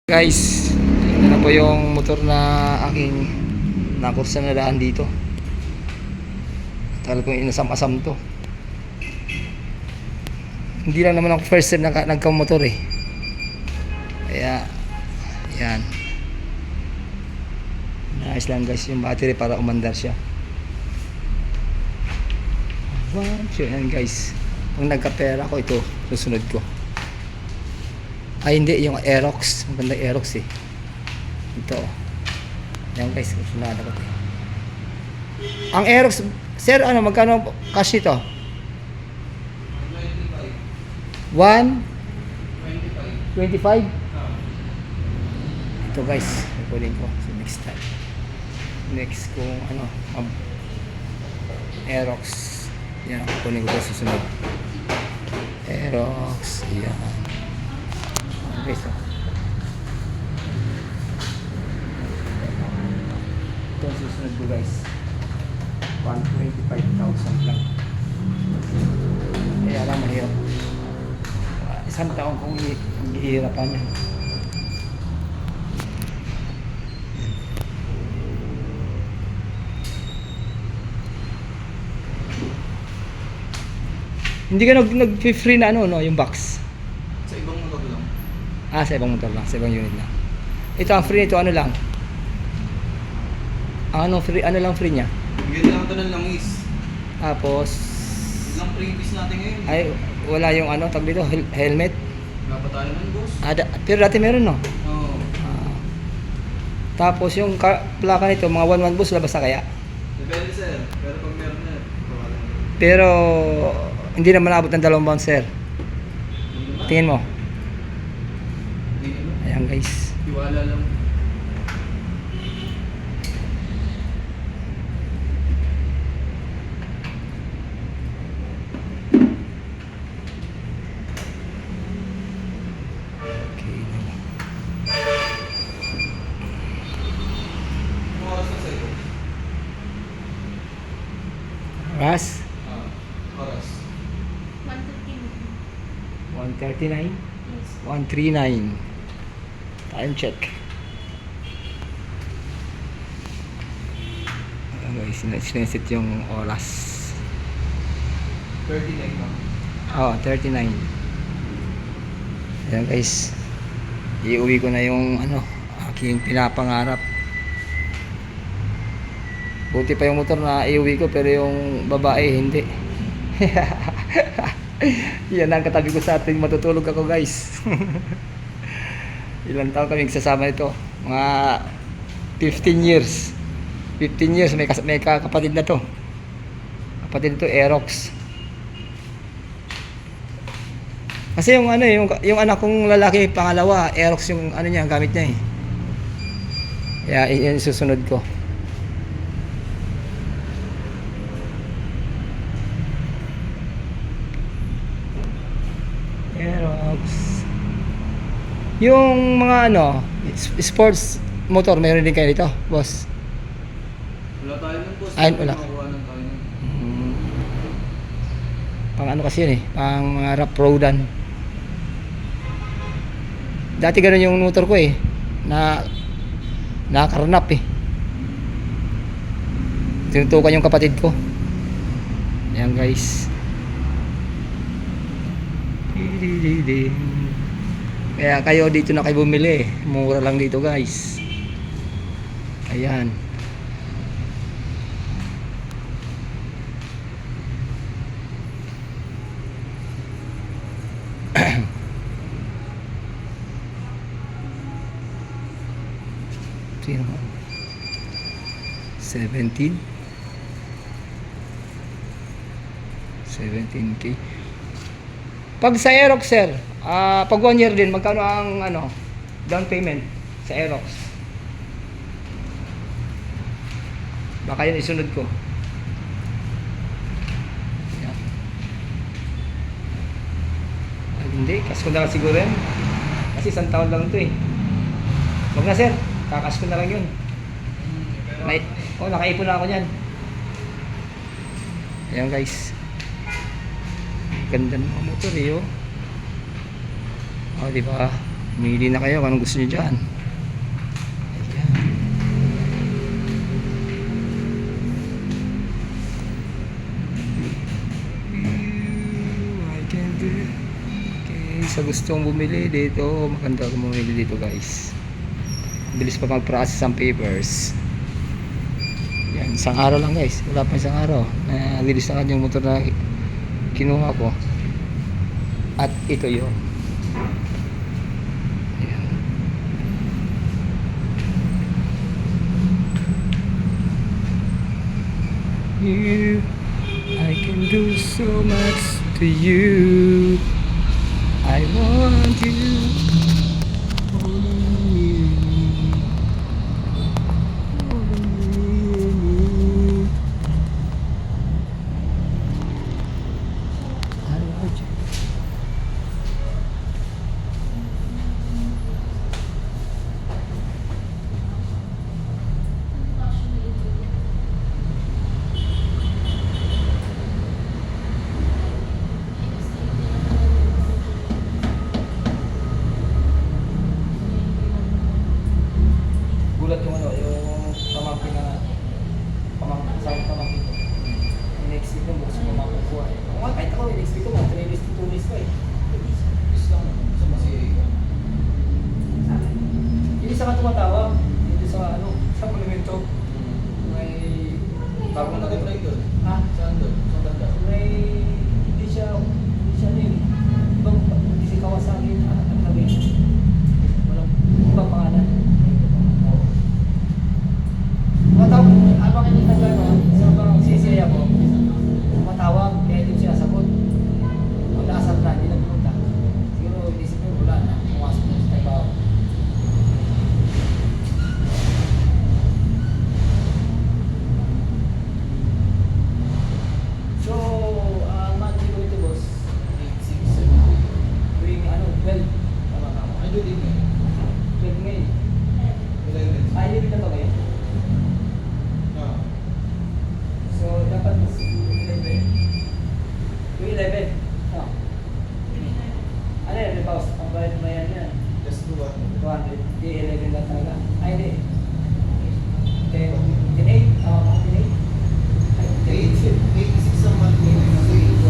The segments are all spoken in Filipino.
Guys, ito na po yung motor na aking nakursa na daan dito. Tagal kong inasam-asam to. Hindi lang naman ako first time nagka-motor eh. Kaya, yan. Nice lang guys yung battery para umandar siya. So yan guys. Pag nagka-pera ko ito, susunod ko. Ay hindi, yung Aerox. Magandang Aerox eh. Ito. Yan guys, susunod ko. Ang Aerox, sir, ano, magkano cash nito? 1? 25? Ito guys, recording ko. So next time. Next kung ano, Aerox. Yan, kunin ko sa susunod. Aerox, yan. Okay, so. Ito ang susunod ko guys. 125,000 lang. Kaya lang mahirap. Isang taon kong ihirapan yan. Hindi ka nag-free na ano, no, yung box? Sa ibang motor lang. Sa ibang motor lang, sa ibang unit lang. Ito ang free nito, ano lang? Ano free, ano lang free niya? Bigyan lang ito ng langis. Tapos Ilang previous natin ngayon. ay wala yung ano, tag dito, helmet. Wala pa tayo nun, boss. Pero dati meron no. Oo. Tapos yung plaka nito, mga 1-1 bus labas na kaya. Depende sir. Pero pag meron na, tawagan mo. Pero hindi naman abot ng 2 bounce sir. Hindi naman. Tingin mo. Hindi naman. Ayan guys. Tiwala lang. Okay. Anong oras na sa'yo? Ras Oras. 139. Yes. 139. Time check. Ayan guys, sineset yung oras. 39 lang. 39. Ayan guys. Iuwi ko na yung ano, aking pinapangarap. Buti pa yung motor na iuwi ko pero yung babae hindi. Yan ang katabi ko sa atin, matutulog ako guys. Ilang taon kami nagsasama nito? Mga 15 years. 15 years may kakapatid na to. Kapatid nito Aerox. Kasi yung ano yung anak kong lalaki pangalawa, Aerox yung ano niya, gamit niya eh. Kaya yan susunod ko. Aerox. Yung mga ano, sports motor, meron din kayo dito, boss? Wala tayo nun, boss. Ay, wala. Makakuha lang tayo nun. Pang ano kasi yun eh, pang mga rough roadan. Dati ganun yung motor ko eh, na nakakarnap eh. Tinutukan yung kapatid ko. Ayan guys. Kaya kayo dito na kayo bumili, mura lang dito guys. Ayan. Sino ba? 17K. Pag sa Aerox sir, pag 1 year din, magkano ang ano, down payment sa Aerox? Baka yun isunod ko. Yan. Ay, hindi, kas ko na lang siguro yan. Kasi 1 taon lang ito eh. Wag na sir, kakas ko na lang yun. Nakaipon na ako niyan. Ayan guys. Ganda ng mga motor eh oh. Oh, di ba? Mamili na kayo kung anong gusto nyo dyan. Ayan. I can do it. Okay, sa gustong bumili dito, maganda kung bumili dito guys. Bilis pa mag-process ang papers. Yan, isang araw lang guys. Wala pa isang araw. Bilis na yung motor na kinuha ko. At ito yun. Ayan. You, I can do so much to you. I want you. Only you. Only you. I want you. Gulat yung ano, yung pamangkin na sa pamangkin ko. Next week mo gusto ko makukuha eh. Kung nga kahit ako, next week ko mga 3 days to 2 days pa eh. Is lang. Sa masiri ka. Yung isa ka tumatawag, hindi sa ano, sa monumento. May Bago na nag-try doon. Ha? Saan doon? Saan banda? May hindi siya din. Ibang hindi si Kawasaki na ang tabi. Walang ibang pangalan. Matawag, abang hindi nagano, sa bang sisiya ko, matawag, kaya hindi siya sagot. Wala asal na, hindi na pumunta. Siguro, inisip ko, wala na, pumasok na sa trabaho. So, monthly ko ito, boss, 8, 6, 7, tuwing ano, 12. Tama ka mo. 8. Ay, doon din eh. 12 ngayon. 11. Ay, hindi na to ngayon. Ah. So, dapat 11. Tuwing 11. No. Ano yun, repouse? Ang bayad na yan yan. Just do what? 200. Di 11 lang talaga. Ay, hindi. 10, 8. Mga 10, 8. Ay, 86 ang monthly. Kasi 8.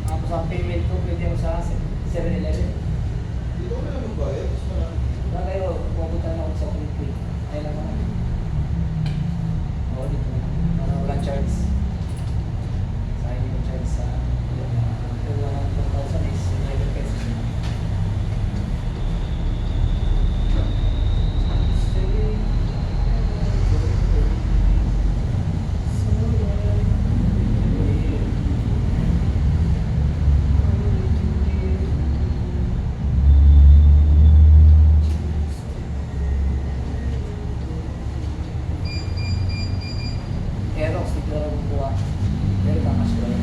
Tapos ang payment ko, pwede mo sa 7-Eleven. Dito ko na lang magbayad. Mas marami. Wala kayo, pupunta na ako sa Pilipi. Ay lang naman. Oo, dito na. Para walang charge. Sa akin yung charge sa kung 1,000 is 11 pesos. Aerox, dito na kukuha. Pero kakas ko yun.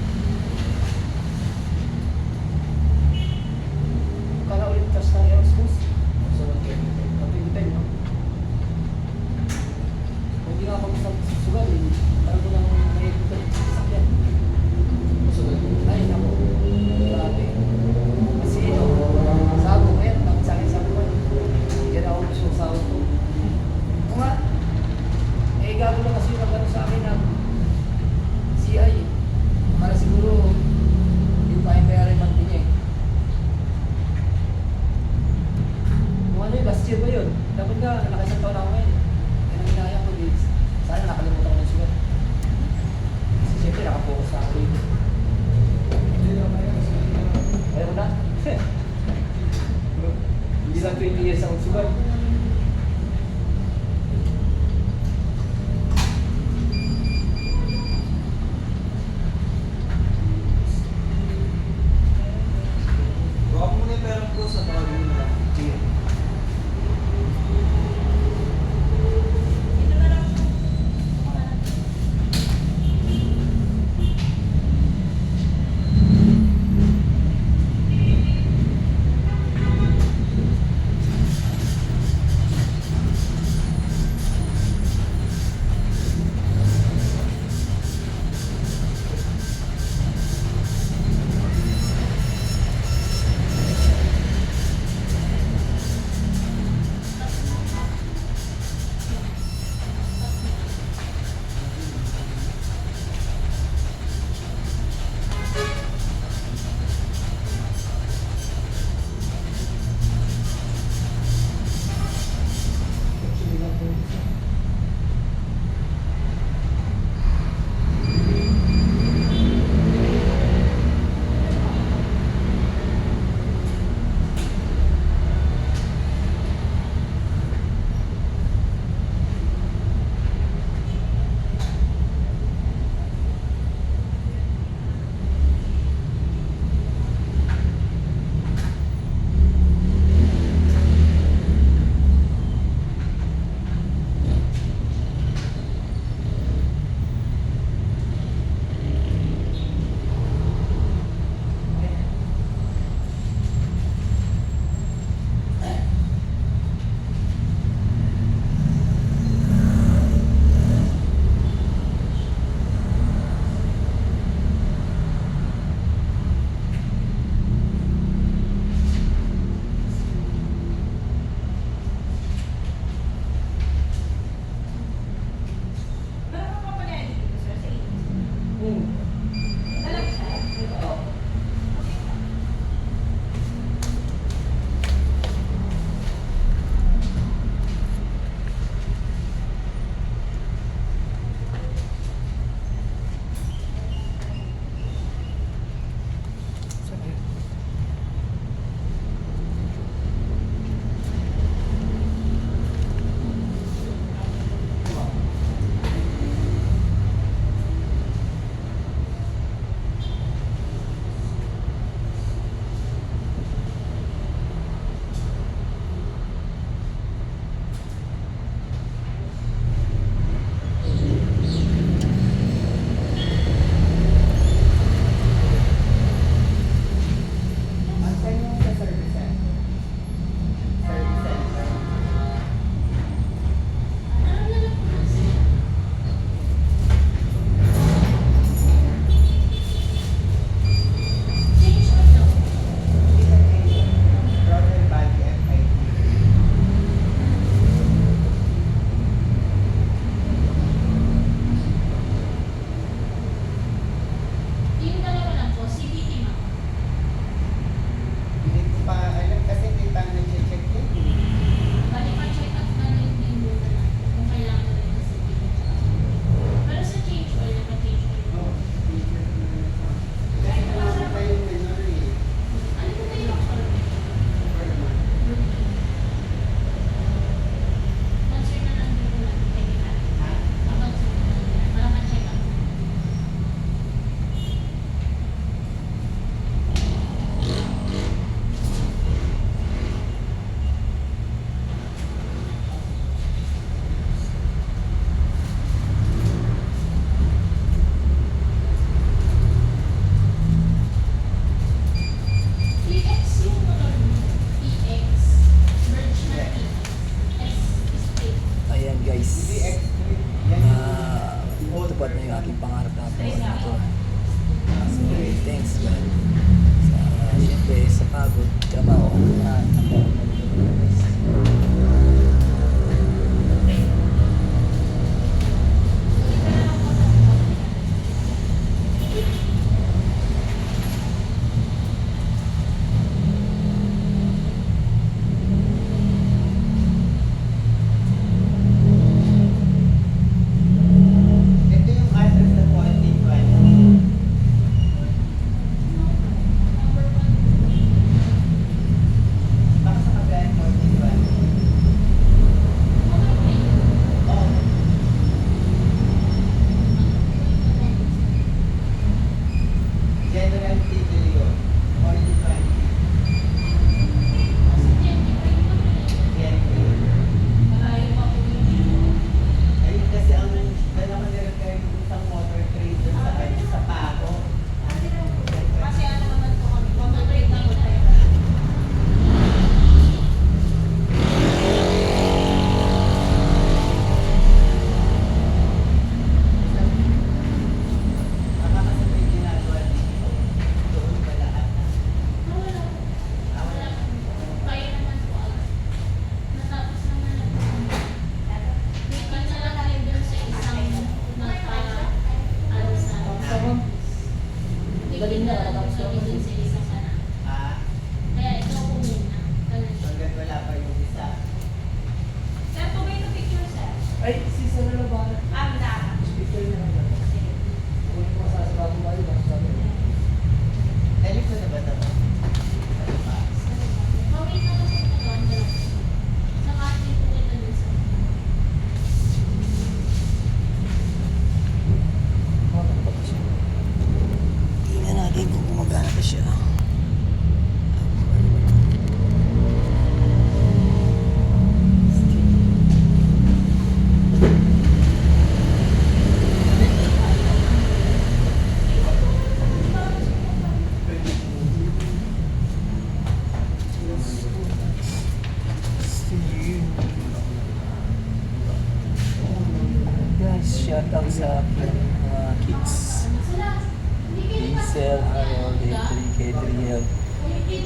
Royal.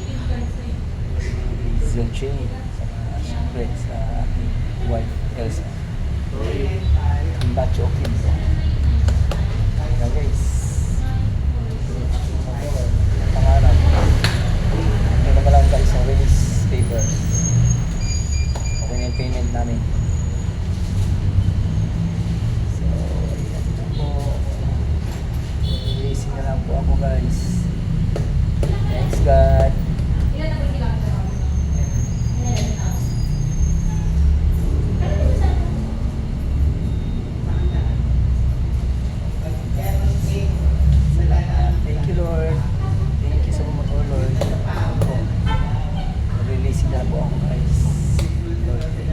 Zilchin. Siyempre sa ating wife Elsa. Bacho Kimbo. Ayan guys. Pangarap. Ito naman lang guys ang release papers. Okay na yung payment namin. So, ayan na po. Releasing na lang po ako guys. Thanks God. Thank you Lord. Thank you sa mga Lord. Releasing na lang po ako guys. Lord, thank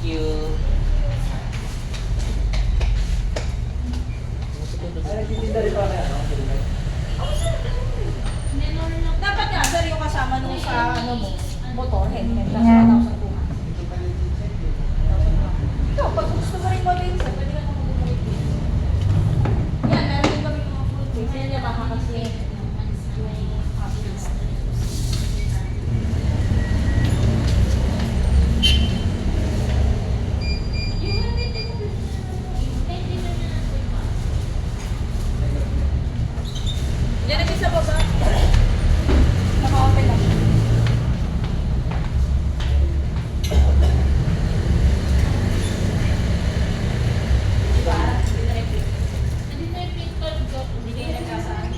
you. Dapat nga, sir, yung kasama nung sa ano mo, motor, helmet, nasa 1,200. Ito, pag gusto mo rin mag-rin, sir, pwede ka naman mag-rin. Yan, meron din kami mga full face. Yan yung makakasi. Yan ang isa baba. Naka-open lang. Diba? Hindi na yung pistol ko. Hindi na yung nagkasaan.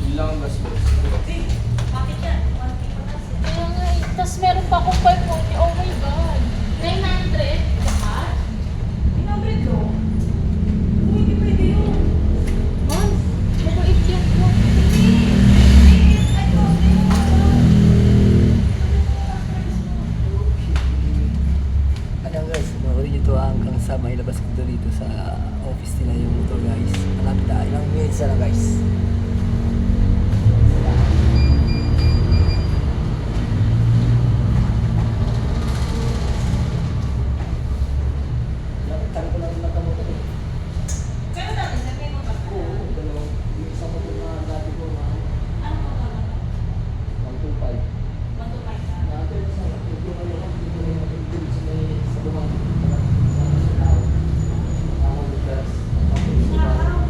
Ilang gastos? Bakit yan? Kaya nga eh. Tapos meron pa akong pulmonya. Oh my God. 900? Lahat? 900 do? Hindi pwede yun. Man, mabait yung po. Ano guys, nahuli nyo to hanggang sa mailabas ko dito sa office nila yung motor guys. Malapit na, ilang minutes na lang guys. Tagal ko na rin nagkamotor eh. Pero dati, sir, may motor ka. Oo, dalawang, yung isang motor na dati ko na Ano motor ka? 125. 125 ka. Dati sa ito na yung dito na yung matutulog sa may sa lumang sa tao. Ako yung gas. Ako yung Wow.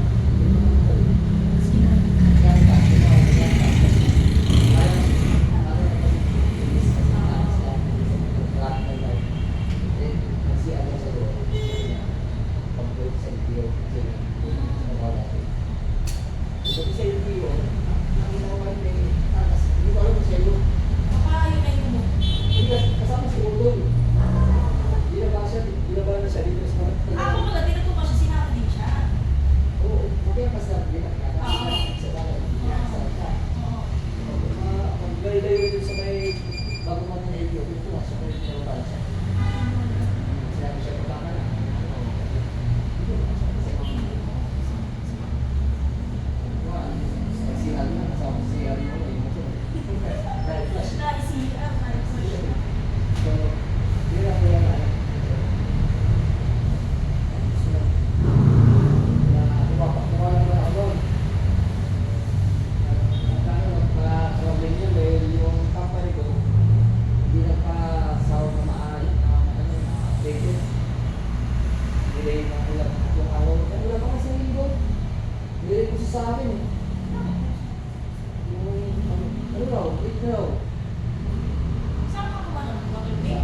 sa akin eh. Ano raw? Wait raw. Saan ka kuha ng bottle pay?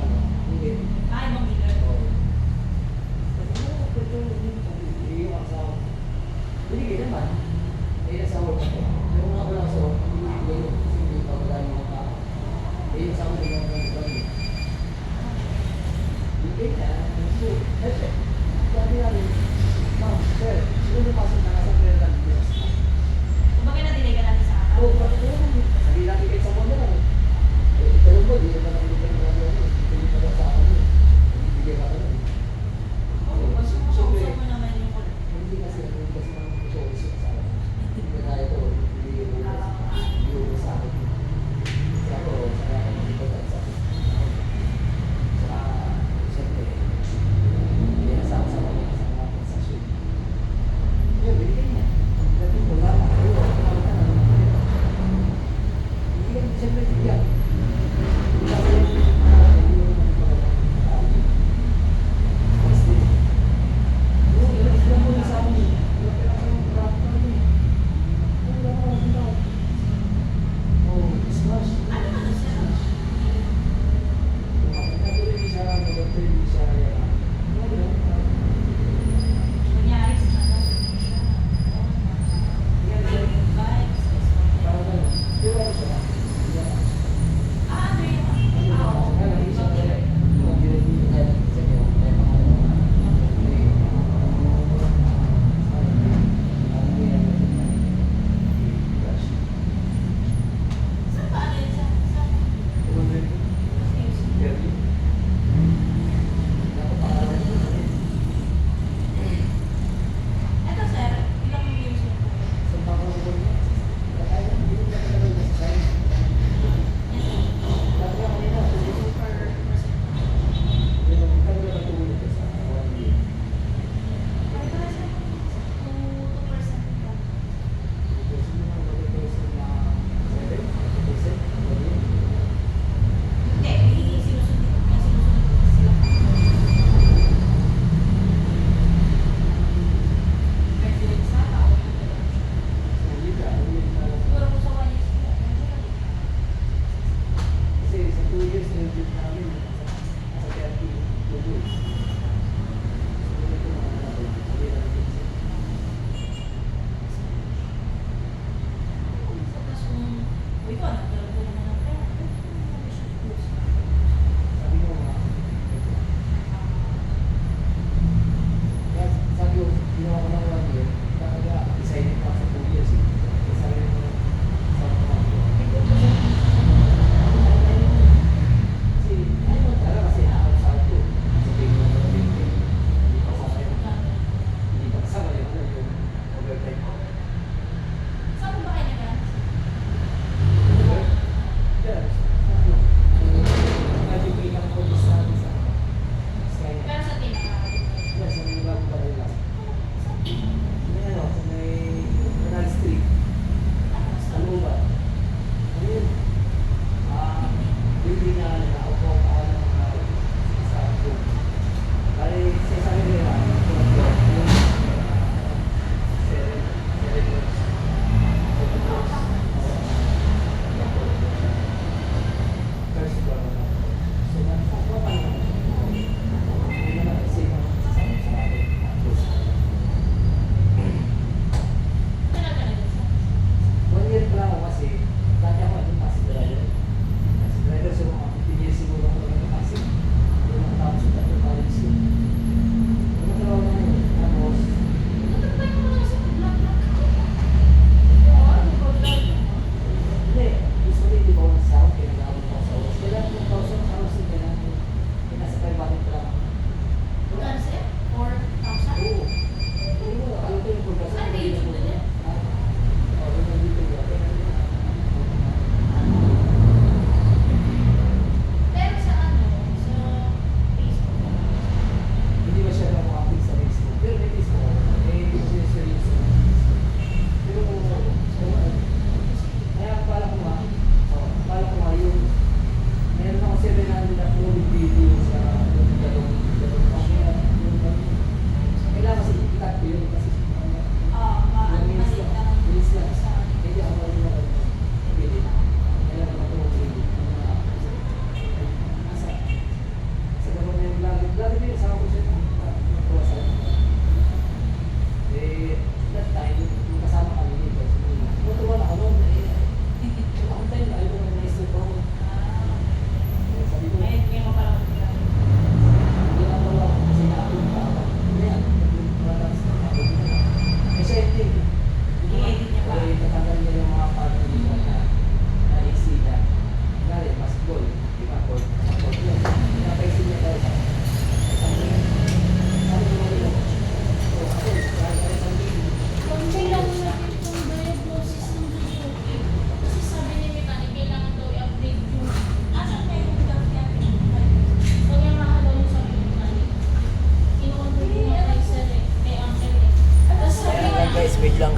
Hindi. Ay, ibang dealer. Oo. Sabi ko, ito yung asawa. Binigay naman. May asawa ko. Pero nga wala sa work, binigay yun. Kasi hindi pa wala yung mga tao. Eh, yung asawa ko yung mga tao. Binigay na. So, eto. Sabi namin, ma'am, sir, sino yung pasok na nasa pera ng Diyos? Kumbaga na-delay ka natin sa araw. Oo, bakit naman? Sabi natin kahit sa mga lang. Eh, pero mo, di naman ang bigyan ng mga ano. Hindi pa sa akin yun. Bibigyan ka lang. Oo, mas makausap mo naman yung kulit. Hindi kasi naman gusto ko sa akin. Hindi na ito, hindi ko sa akin. Kaya ako, sana ako magpapagod sa akin. Saka, siyempre, hindi nasama sa mga transaksyon. Yun, binigyan niya. Dati ko lang, ayun, kumamit na naman. Bigyan, siyempre, bigyan. Kasi, hindi ko naman magpapagod.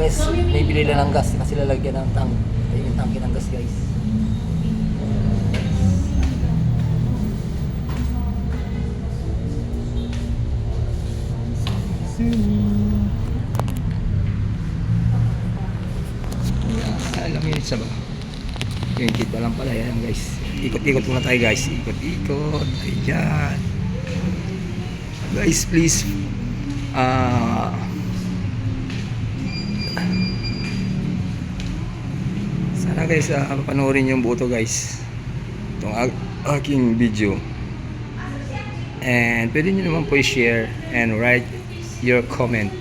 Unless may bili lang ng gas kasi lalagyan ng tank. Ayun yung tangke ng gas guys. Alam mo yun sa ba? Yung kit pa lang pala yan guys. Ikot-ikot muna tayo guys. Ikot-ikot. Ayan. Guys please. Sana guys panoorin yung buo to guys. Itong aking video. And pwede nyo naman po i-share and write your comment.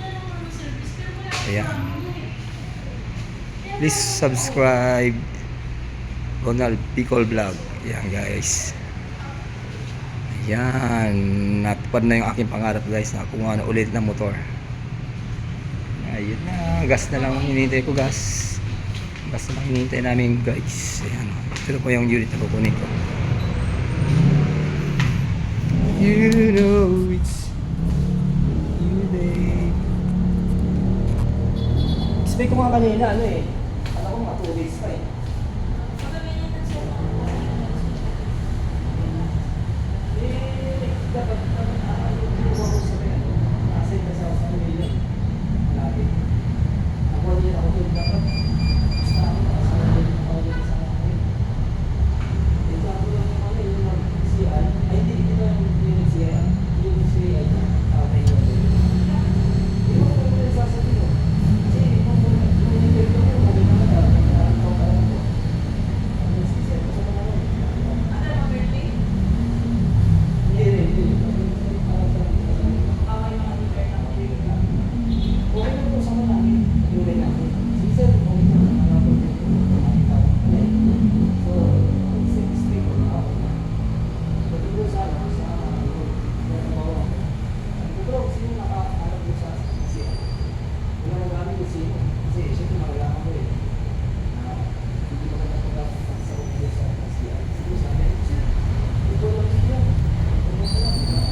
Ayan. Please subscribe Ronald Bicol Vlog. Ayan guys. Ayan. Natupad na yung aking pangarap guys. Nakakuha na ulit ng motor. Ayun na. Gas na lang hinihintay ko gas. Gas na lang hinihintay namin guys. Ayan. Ito po yung unit na kukunin ko. You know it's you babe. Expect ko nga kanina ano eh. Alam ko mga 2 days pa eh. Dapat ako sa kanya. Kasi kasi ako sa kanila. Malapit. Ako din ako doon dapat. Basta ako sa akin. Ito ako lang yung ano yung mag-CI. Ay hindi ito yung CI. Yung CI. Okay yun. Hindi mo ko rin sasabihin mo. Kasi yung ito ko mali na ka. Ikaw ka lang ko. Ano yung CI ko sa mga ano. Ano yung birthday? Hindi. Okay lang po sa mga namin. Yung namin. Season, okay po na mga so, stay po na ako. Pati po sa ano, sa pero sino naka-alam po sa kasi wala nagamit ko sino. Kasi siyempre makailangan ko eh. Hindi ko kaya sa ulo sa kasi siguro sa akin. Ito lang siya. Ito lang siya.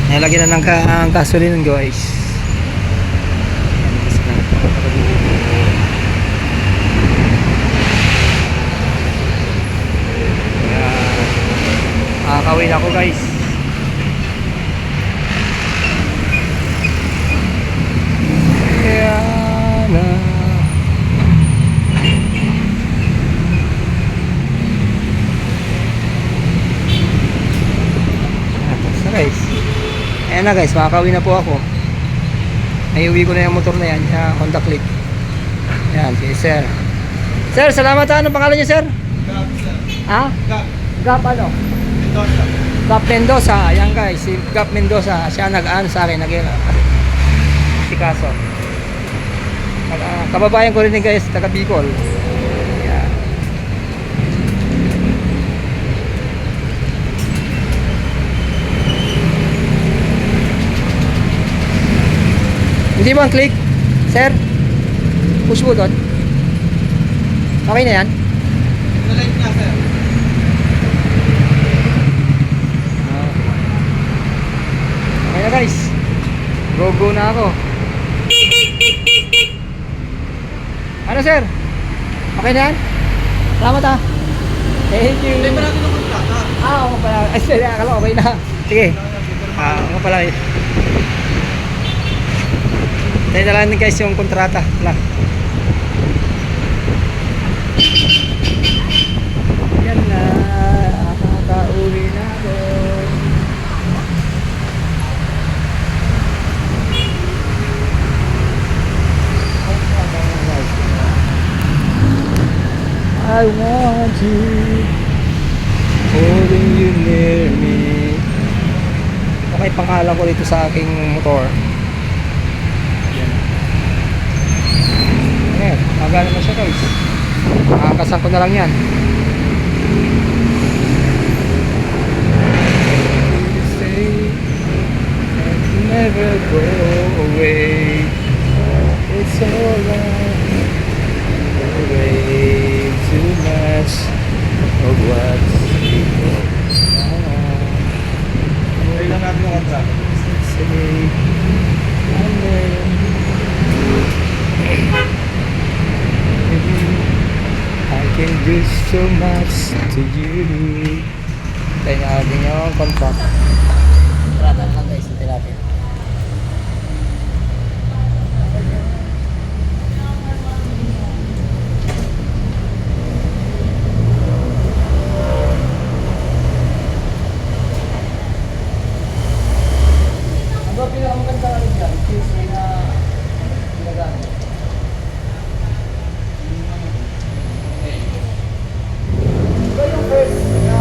Nalagyan na ng gasoline guys. Kakawin ako guys. Ayan na. Tapos na guys. Ayan na guys, makakawin na po ako. Naiuwi ko na yung motor na yan, yung Honda Click. Ayan, si sir. Sir, salamat ha. Anong pangalan niyo sir? Gap, sir. Ha? Gap. Gap ano? Mendoza. Gap Mendoza. Ayan guys, si Gap Mendoza. Siya nag-aan sa akin, si Kaso. Kababayan ko rin din guys, taga Bicol. Ayan. Hindi ba ang click? Sir? Push button? Okay na yan? Nalight niya, sir. Okay na guys. Go na ako. Ano sir? Okay na yan? Salamat ha. Thank you. Hindi pa natin ang kontrata. Oo pala. Ay sir, akala okay na. Sige. Ako pala eh. Tayo na lang guys yung kontrata. Wala. Yan na. Nakaka-uwi na ako. I want you, holding you near me. Okay, pangalan ko dito sa aking motor. Ayan, magana na siya guys. Makakasan ko na lang yan. You say that you never go away. It's alright. Way too much of what's Tayo lang natin ang kontrata. I can do so much to you. Tayo na natin yung contract. Contract lang guys, natin natin. Ano ba pinakamaganda ka rin dyan? Tuesday na ginagamit. Diba yung first na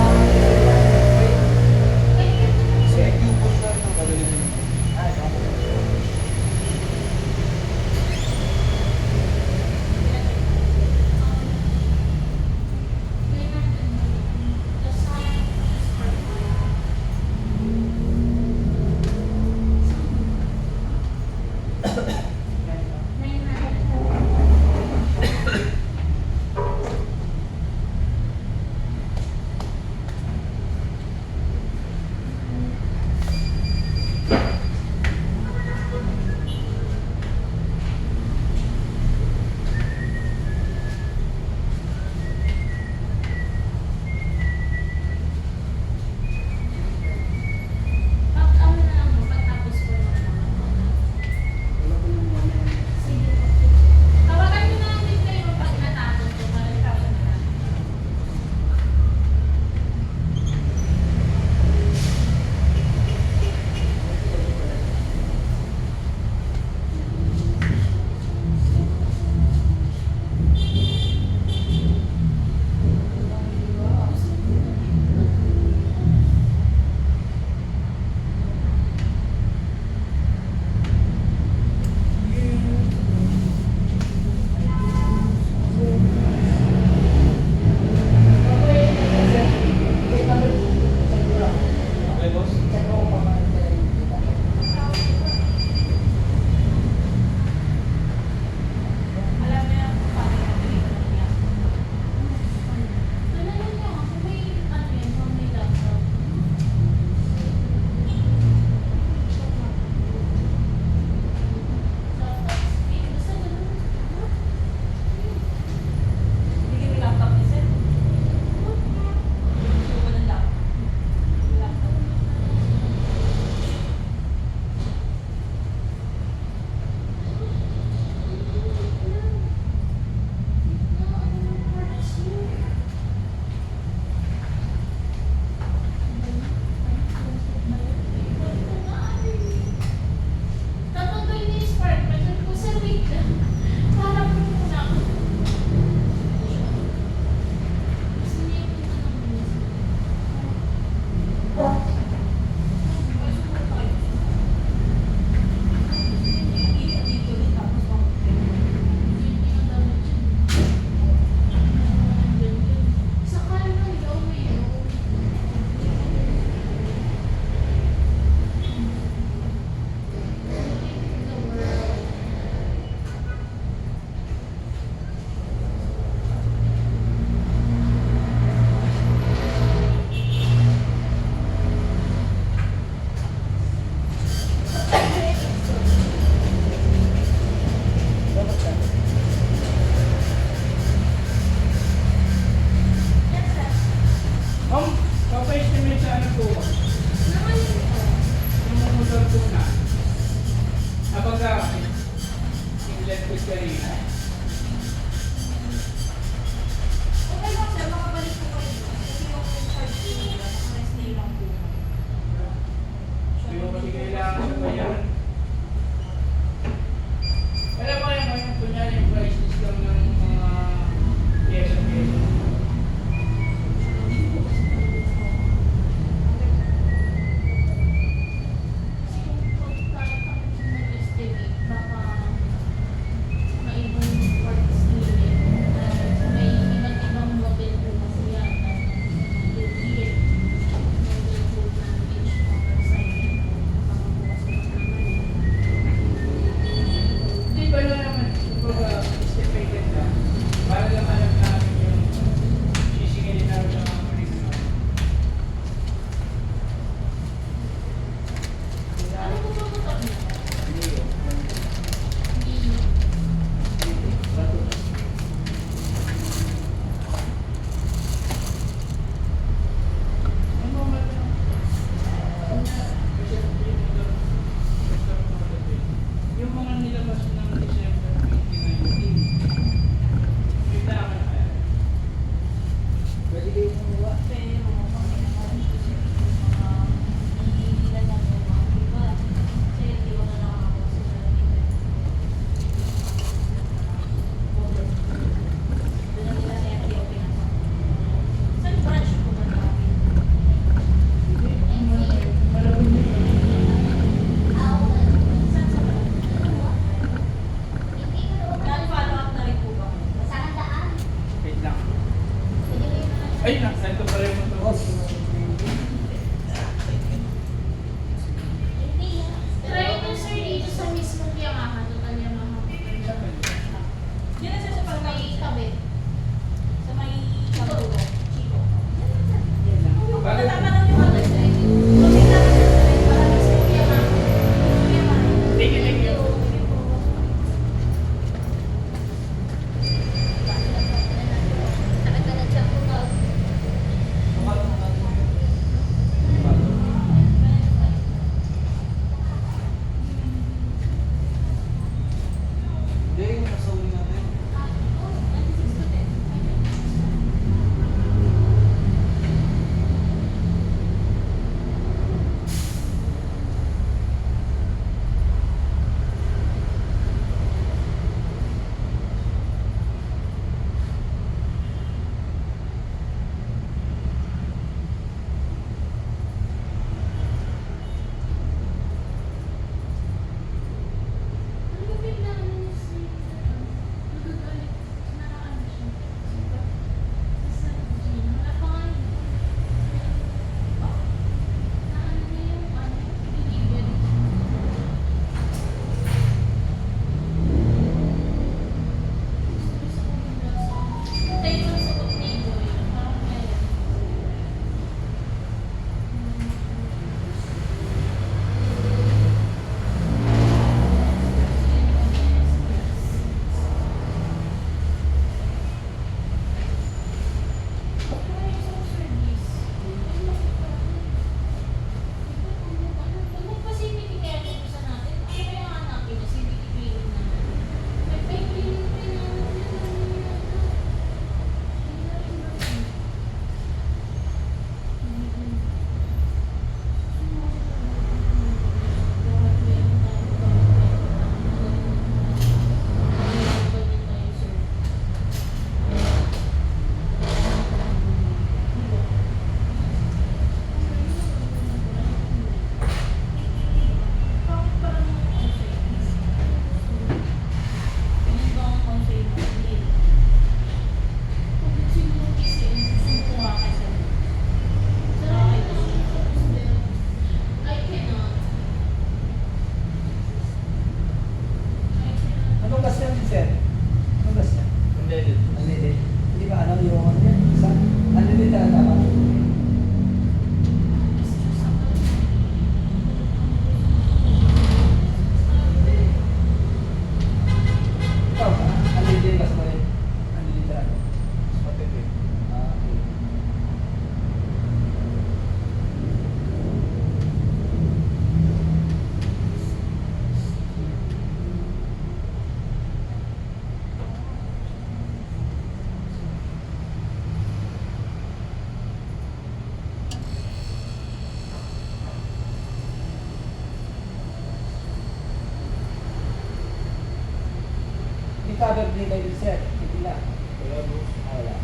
cover din kayo sir. Hindi na. Wala, boss. Wala.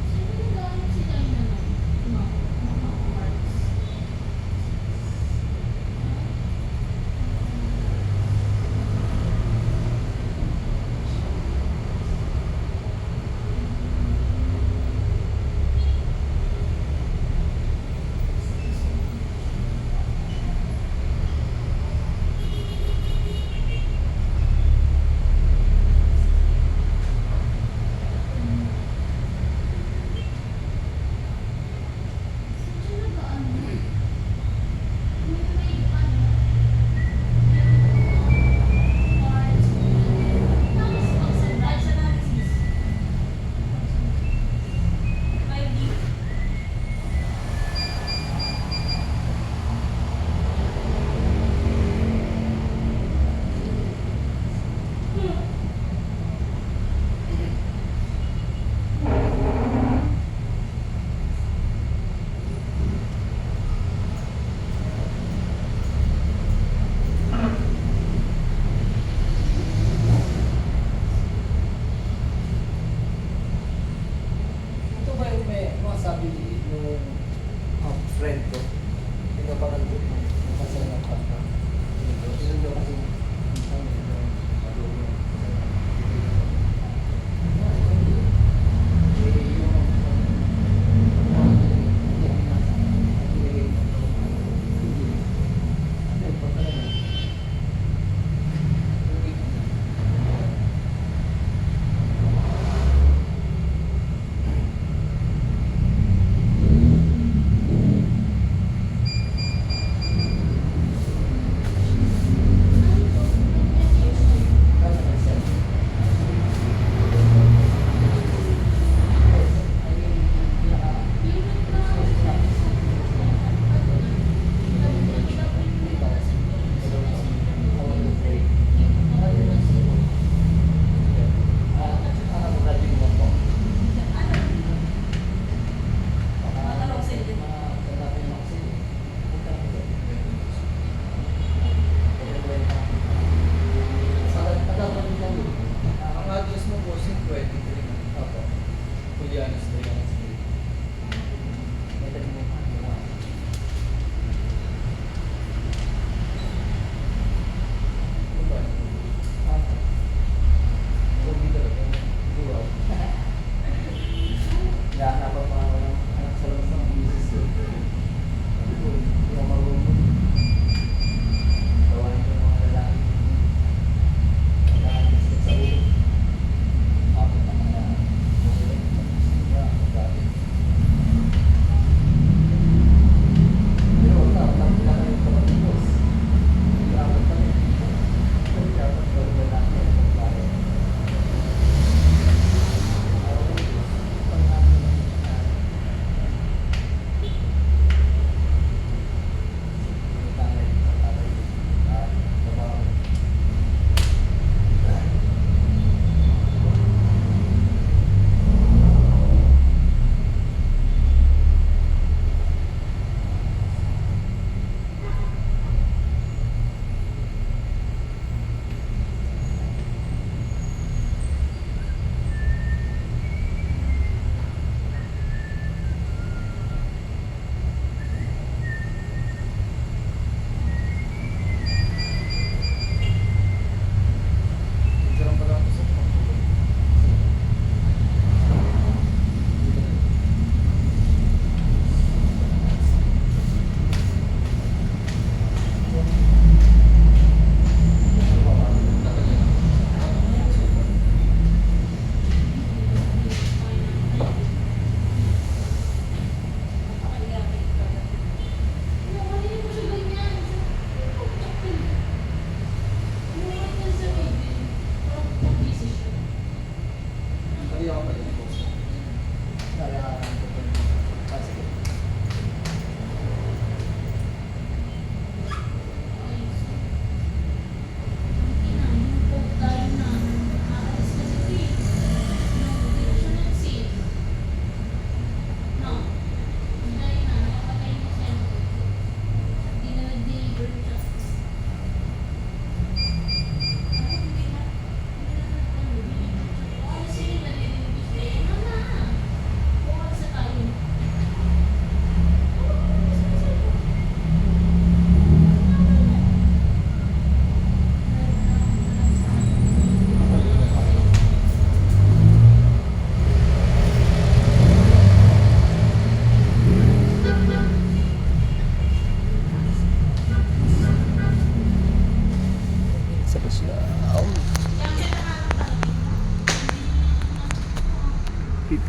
Sino yung gamit si China na? No. Mga parts.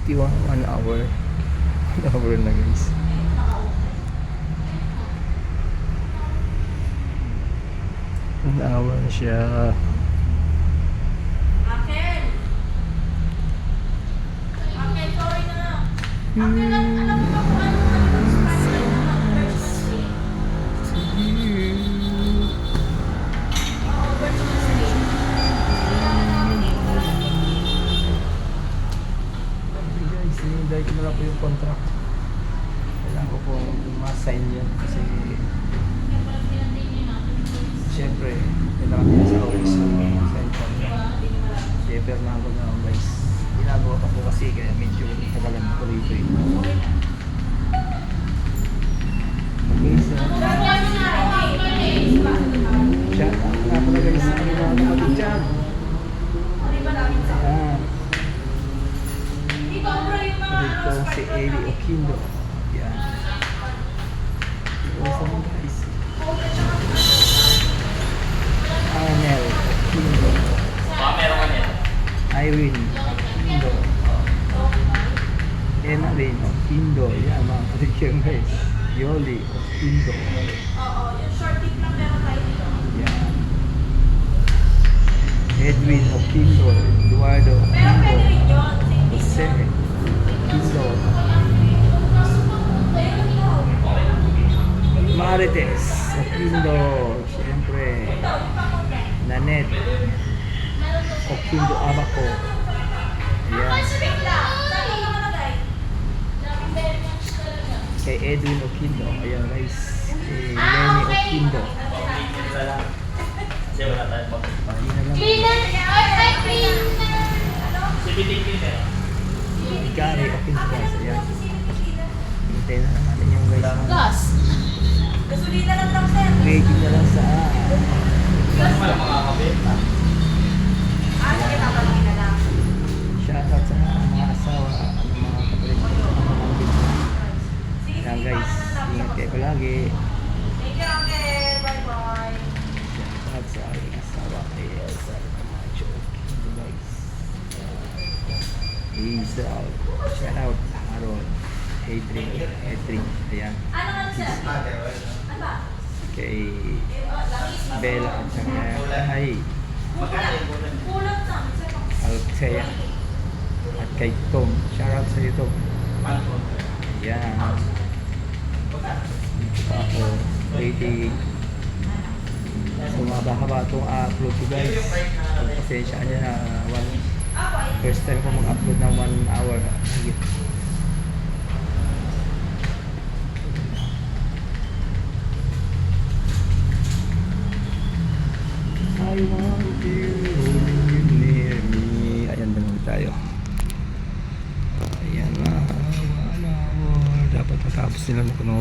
51 1 hour. 1 hour na guys. An hour na siya. Akin! Akin, sorry na. Akin, alam mo ba kung ano special na Christmas Day? Oo, Christmas Day. Kailangan namin Okay guys, hinihintay ko na lang po yung contract. Kailangan ko po ma-sign yan kasi Kaya pala pinatay natin. siyempre kailangan nila sa office yung sign contract. Si Fernando na ako guys. Ginagawa pa po kasi kaya medyo tagalan ko rito eh. Okay, so shout out nga pala guys sa mga kapatid dyan. Ayan. Ito si Eli Oquindo. Yan. Ito sa mga guys. Anel Oquindo. Irene Oquindo. Enaline Oquindo. Yan mga kapatid yan guys. Yoli Oquindo. Oo, yung short tip lang meron tayo dito. Yan. Edwin Oquindo. Eduardo Pero pwede Oquindo. rin yun. Jose Oquindo. Marites Oquindo. Siyempre. Nanette Oquindo Abaco. Ayan. Kay Edwin Oquindo. Ayan guys. Kay Lenny Oquindo. Ayun na lang. Gary Oquindo guys. Ayan. Hintayin na lang natin yung guys. Gas. Gasolina lang lang, sir. Waiting na lang sa Sige, tatanungin na lang. shoutout sa mga asawa at mga kapatid ko sa mga bitsa. Sige, Ayan sige, guys. paano na Ingat kayo lang. palagi. Thank you, Uncle. Bye-bye. Shoutout sa aking asawa kay Elsa Camacho Oquindo guys. Hazel. Shoutout Harold. Edrin. Ayan. Ano nga, sir? Ano ba? Kay Langis. Bella at saka kay Kulang na. Sir, Althea at kay Tom. Shoutout sa iyo Tom. Ayan. Dito pa ako waiting. Sumaba-haba itong upload ko guys. Pagpasensyaan nyo na first time ko mag-upload ng 1 hour. Higit. I want you near me. Ayan naman tayo. Ayan na. Dapat matapos nila na kuno